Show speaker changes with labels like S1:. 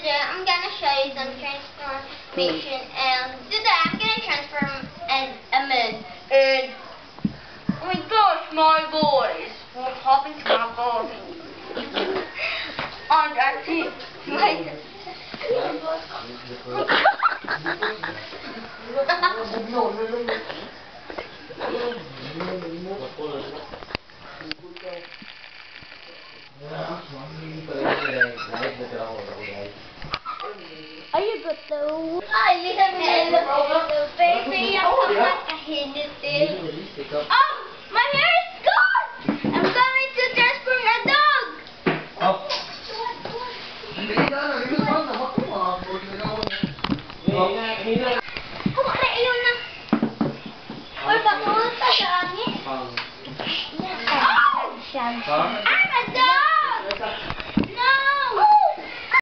S1: today I'm gonna show you some transformation, and today I'm gonna transform as a moon. And oh my gosh, my voice! What happened to my voice? Oh, that's it. Are you good though? Ay, hello, baby. I'm like a hidden. Oh, my hair is gone. I'm going to transform a dog.
S2: Oh. Hindi na